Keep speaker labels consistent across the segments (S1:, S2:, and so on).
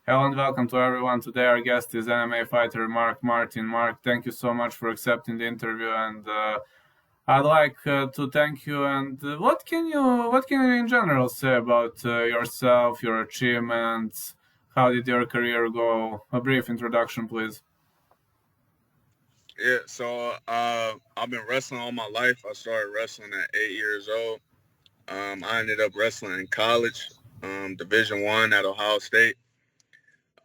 S1: Hello and welcome to everyone. Today our guest is MMA fighter Mark Martin. Mark, thank you so much for accepting the interview, and I'd like to thank you. And what can you in general say about yourself, your achievements? How did your career go? A brief introduction, please.
S2: I've been wrestling all my life. I started wrestling at 8 years old. I ended up wrestling in college, Division 1 at Ohio State.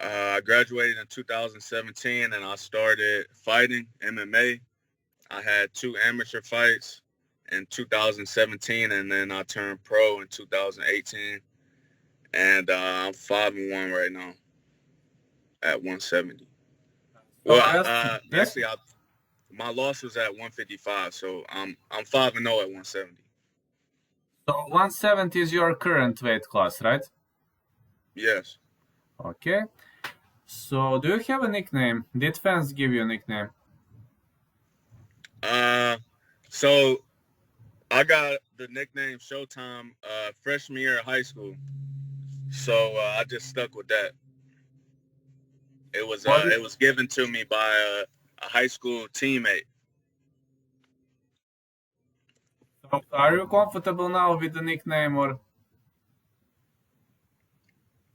S2: I graduated in 2017 and I started fighting MMA. I had two amateur fights in 2017 and then I turned pro in 2018. And I'm 5-1 right now at 170.
S1: So
S2: Well,
S1: yes, yes.
S2: actually, my loss was at 155, so I'm 5-0 at 170.
S1: So 170 is your current weight class, right?
S2: Yes.
S1: Okay. So do you have a nickname? Did fans give you a nickname?
S2: Uh, so I got the nickname Showtime freshman year of high school. So I just stuck with that.
S1: What
S2: It was given to me by a high school teammate.
S1: So are you comfortable now with the nickname, or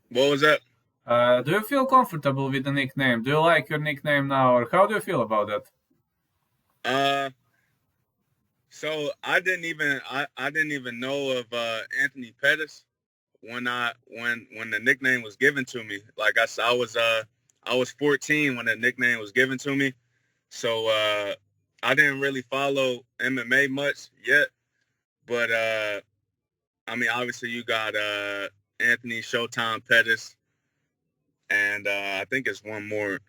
S2: What was that?
S1: do you feel comfortable with the nickname? Do you like your nickname now, or how do you feel about that?
S2: Uh, so I didn't even know of Anthony Pettis when the nickname was given to me. Like I was 14 when the nickname was given to me. So I didn't really follow MMA much yet, but I mean, obviously you got Anthony Showtime Pettis, and I think it's one more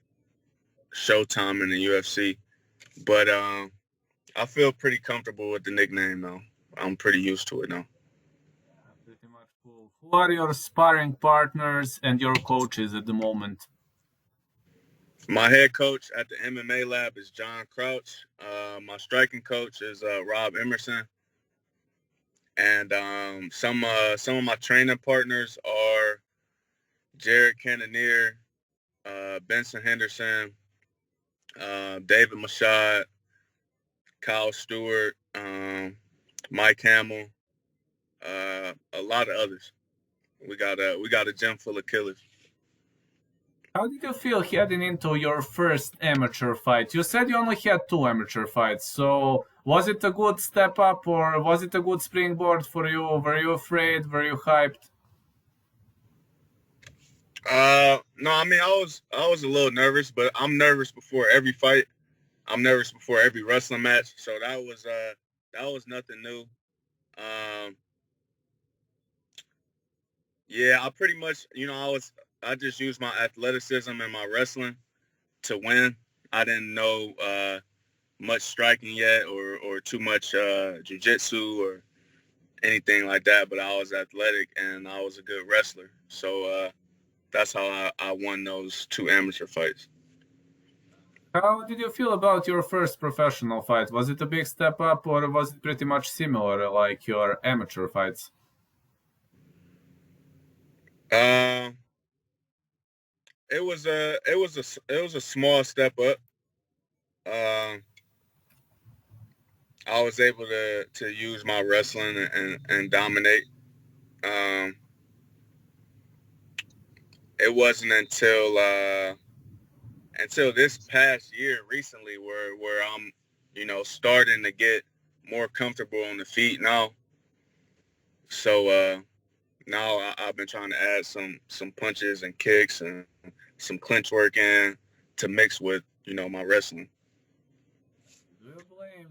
S2: Showtime in the UFC. But I feel pretty comfortable with the nickname now. I'm pretty used to it now.
S1: Pretty much cool. Who are your sparring partners and your coaches at the moment?
S2: My head coach at the MMA lab is John Crouch. My striking coach is Rob Emerson, and some of my training partners are Jared Cannonier, Benson Henderson, David Mashad, Kyle Stewart, Mike Hamill, a lot of others. We got a gym full of killers.
S1: How did you feel heading into your first amateur fight? You said you only had two amateur fights, so was it a good step up or was it a good springboard for you? Were you afraid? Were you hyped?
S2: No, I mean I was a little nervous, but I'm nervous before every fight. I'm nervous before every wrestling match, so that was nothing new. Um, yeah, I pretty much I just used my athleticism and my wrestling to win. I didn't know much striking yet or too much jujitsu or anything like that, but I was athletic and I was a good wrestler. So that's how I won those two amateur fights.
S1: How did you feel about your first professional fight? Was it a big step up or was it pretty much similar like your amateur fights?
S2: Um, it was a small step up. Um, I was able to use my wrestling and dominate. Um, it wasn't until this past year recently where I'm starting to get more comfortable on the feet now. So now I've been trying to add some punches and kicks and some clinch work in to mix with my wrestling.
S1: Do you blame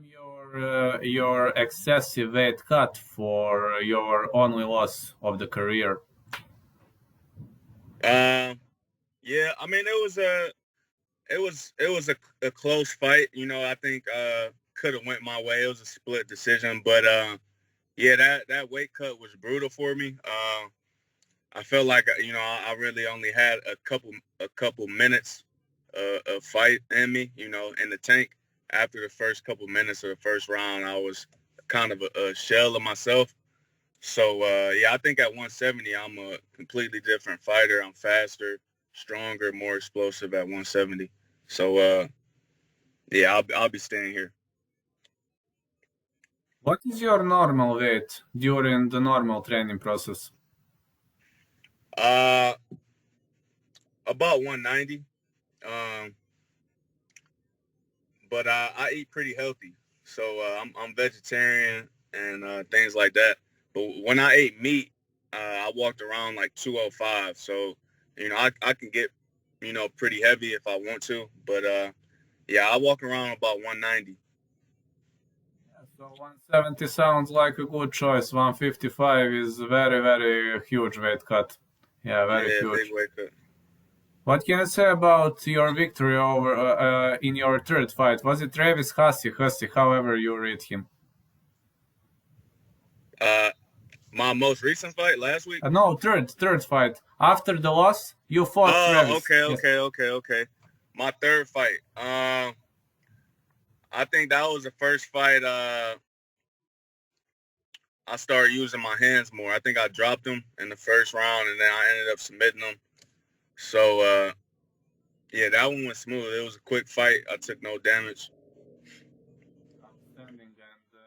S1: your excessive weight cut for your only loss of the career?
S2: Um, yeah, I mean it was a close fight. I think could have went my way. It was a split decision, but yeah, that weight cut was brutal for me. I felt like I really only had a couple minutes of fight in me, in the tank. After the first couple minutes of the first round, I was kind of a shell of myself. So yeah, I think at 170, I'm a completely different fighter. I'm faster, stronger, more explosive at 170. So yeah, I'll be staying here.
S1: What is your normal weight during the normal training process?
S2: Uh, about 190. Um, but I eat pretty healthy, so I'm vegetarian and things like that. But when I ate meat, I walked around like 205. So I can get pretty heavy if I want to. But yeah, I walk around about 190.
S1: So 170 sounds like a good choice. 155 is very, very huge weight cut. Yeah, very
S2: Yeah, big
S1: huge.
S2: weight cut.
S1: What can you say about your victory over in your third fight? Was it Travis Hussey, however you read him?
S2: Uh, my most recent fight last week.
S1: No, third fight. After the loss, you fought
S2: Oh,
S1: Travis.
S2: okay,
S1: Yes.
S2: okay. My third fight. I think that was the first fight. I started using my hands more. I think I dropped him in the first round, and then I ended up submitting him. So yeah, that one went smooth. It was a quick fight. I took no damage.
S1: Outstanding.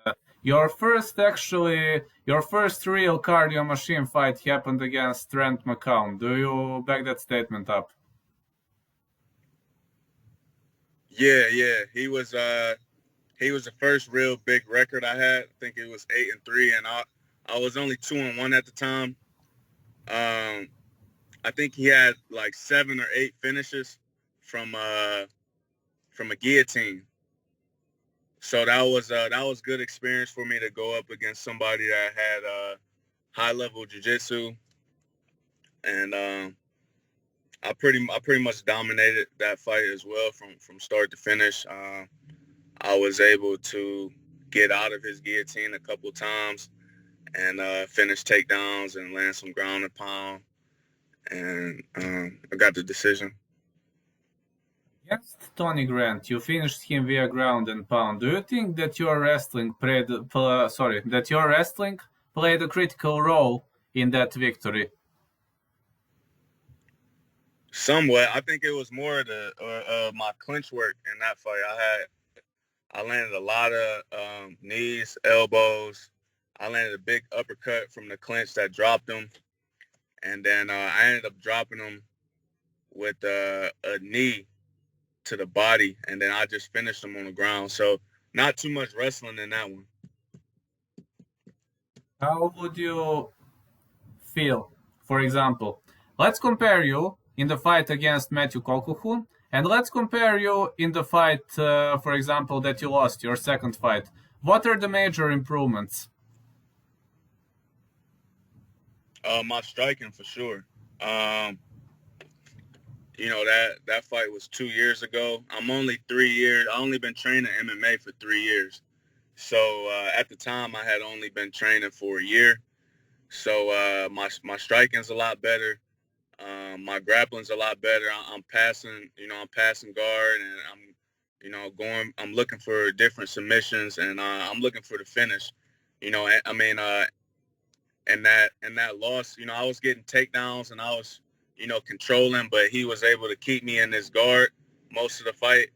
S1: And your first real cardio machine fight happened against Trent McCown. Do you back that statement up?
S2: Yeah. He was the first real big record I had. I think it was 8-3, and I was only 2-1 at the time. I think he had like 7 or 8 finishes from a guillotine. So that was good experience for me to go up against somebody that had high level jiu-jitsu, and I pretty much dominated that fight as well from start to finish. I was able to get out of his guillotine a couple times and finish takedowns and land some ground and pound, and I got the decision.
S1: Against Tony Grant, you finished him via ground and pound. Do you think that your wrestling played a critical role in that victory?
S2: Somewhat, I think it was more my clinch work in that fight. I landed a lot of knees, elbows. I landed a big uppercut from the clinch that dropped him, and then I ended up dropping him with a knee to the body, and then I just finished him on the ground. So not too much wrestling in that one.
S1: How would you feel? For example, let's compare you in the fight against Matthew Kokuhun, and let's compare you in the fight, for example, that you lost, your second fight. What are the major improvements?
S2: My striking for sure. Um, that fight was 2 years ago. I'm only 3 years. I only been training MMA for 3 years. So at the time, I had only been training for a year. So my striking's a lot better. My grappling's a lot better. I'm passing, I'm passing guard, and I'm looking for different submissions, and I'm looking for the finish. I mean, and that loss, I was getting takedowns and I was, controlling, but he was able to keep me in this guard most of the fight.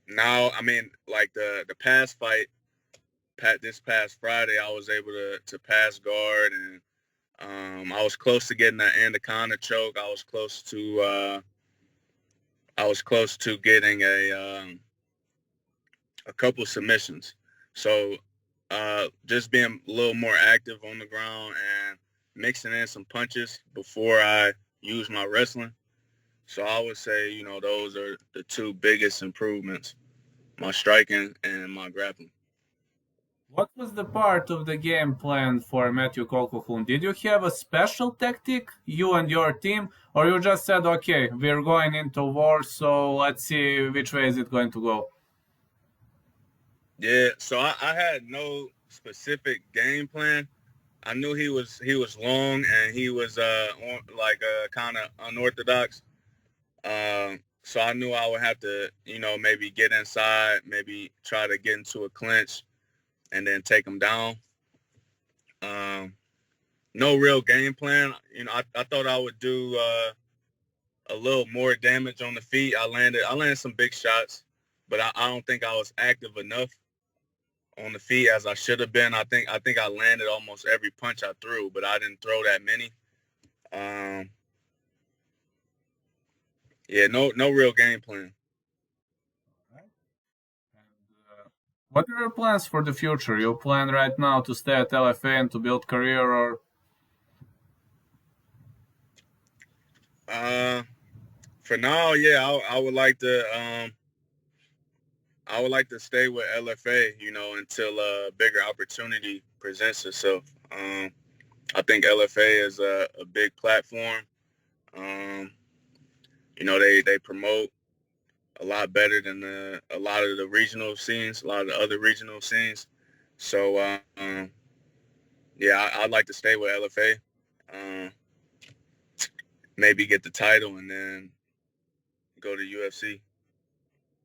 S2: Now, I mean, like the past fight, this past Friday, I was able to pass guard, and I was close to getting that anaconda choke. I was close to getting a couple submissions. So just being a little more active on the ground and mixing in some punches before I use my wrestling. So I would say, those are the two biggest improvements, my striking and my grappling.
S1: What was the part of the game plan for Matthew Kokuhun? Did you have a special tactic, you and your team, or you just said, okay, we're going into war, so let's see which way is it going to go?
S2: Yeah, so I had no specific game plan. I knew he was long and he was kind of unorthodox. So I knew I would have to, maybe get inside, maybe try to get into a clinch and then take him down. Um, no real game plan. I thought I would do a little more damage on the feet. I landed some big shots, but I don't think I was active enough on the feet as I should have been. I think I landed almost every punch I threw, but I didn't throw that many. Um, yeah, no real game plan.
S1: What are your plans for the future? You plan right now to stay at LFA and to build career, or
S2: Uh, for now, yeah, I would like to stay with LFA, until a bigger opportunity presents itself. I think LFA is a big platform. Um, they promote a lot better than a lot of the regional scenes, a lot of the other regional scenes. So yeah, I'd like to stay with LFA. Maybe get the title and then go to UFC.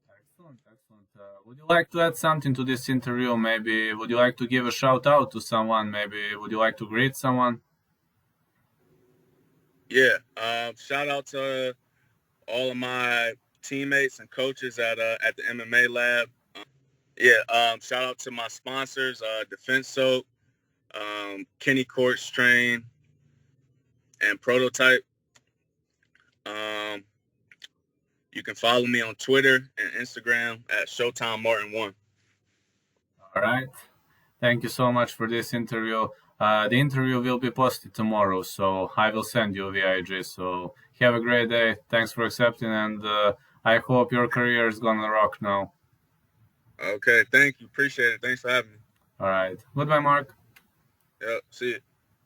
S1: excellent, excellent. Would you like to add something to this interview? Maybe would you like to give a shout out to someone? Maybe would you like to greet someone?
S2: Yeah. Shout out to all of my teammates and coaches at the MMA lab. Yeah. Shout out to my sponsors, Defense Soap, Kenny Court Strain, and Prototype. Um, you can follow me on Twitter and Instagram at Showtime Martin 1.
S1: All right. Thank you so much for this interview. The interview will be posted tomorrow, so I will send you via IG. So have a great day. Thanks for accepting, and I hope your career is gonna rock now.
S2: Okay, thank you. Appreciate it. Thanks for having me.
S1: All right. Goodbye, Mark.
S2: Yep, see you.